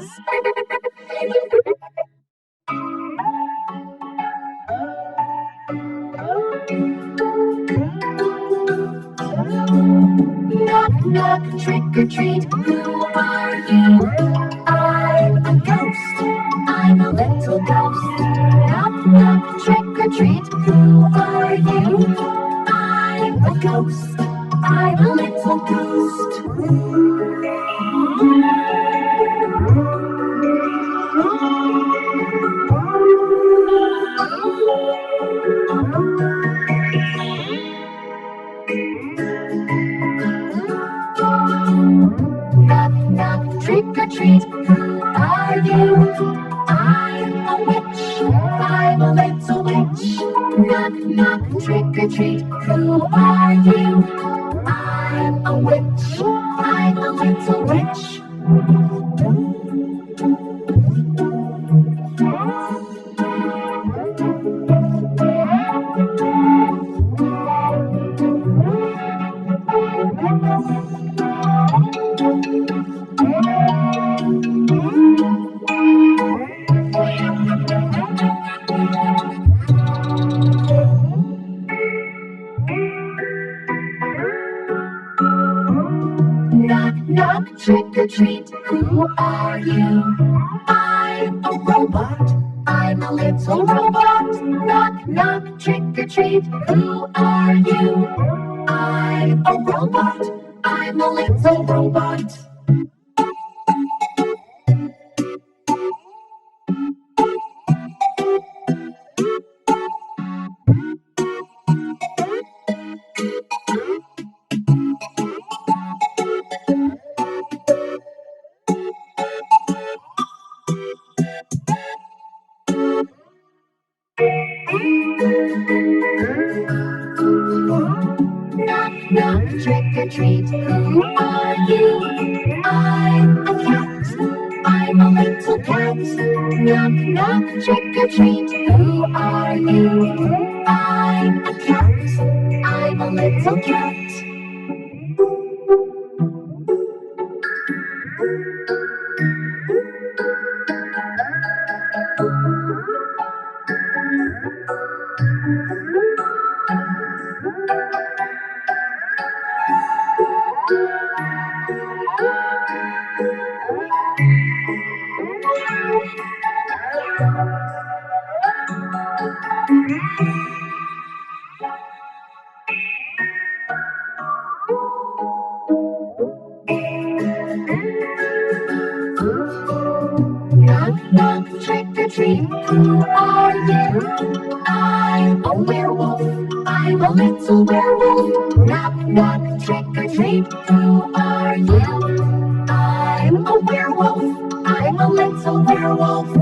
bells. Knock, knock, trick or treat, who are you? I'm a ghost, I'm a little ghost. Knock, knock, trick or treat, who are you? I'm a ghost, I'm a little ghost. Knock, knock, trick or treat, who are you? I'm a witch, I'm a little witch. Knock, knock, trick or treat, who are you? I'm a witch, I'm a little witch. Knock, knock, trick or treat, who are you? I'm a robot, I'm a little robot. Knock, knock, trick or treat, who are you? I'm a robot, I'm a little robot. Knock, knock, trick or treat, who are you? I'm a cat, I'm a little cat. Knock, knock, trick or treat, who are you? I'm a cat, I'm a little cat. Knock, knock, trick or treat, who are you? I'm a werewolf, I'm a little werewolf. Knock, knock, trick or treat, who are you? I'm a werewolf, I'm a little werewolf.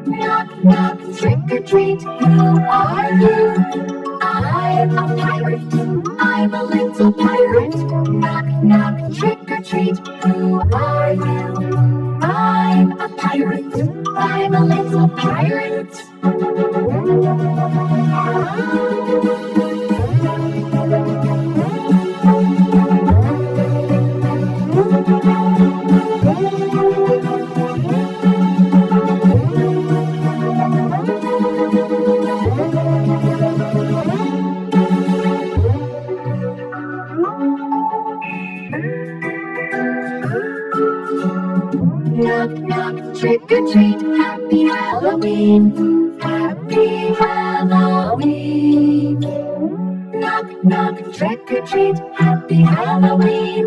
Knock, knock, trick or treat, who are you? I'm a pirate, I'm a little pirate. Knock, knock, trick or treat, who are you? I'm a pirate, I'm a little pirate. Knock, knock, trick or treat, happy Halloween, happy Halloween. Knock, knock, trick or treat, happy Halloween,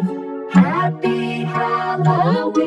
happy Halloween.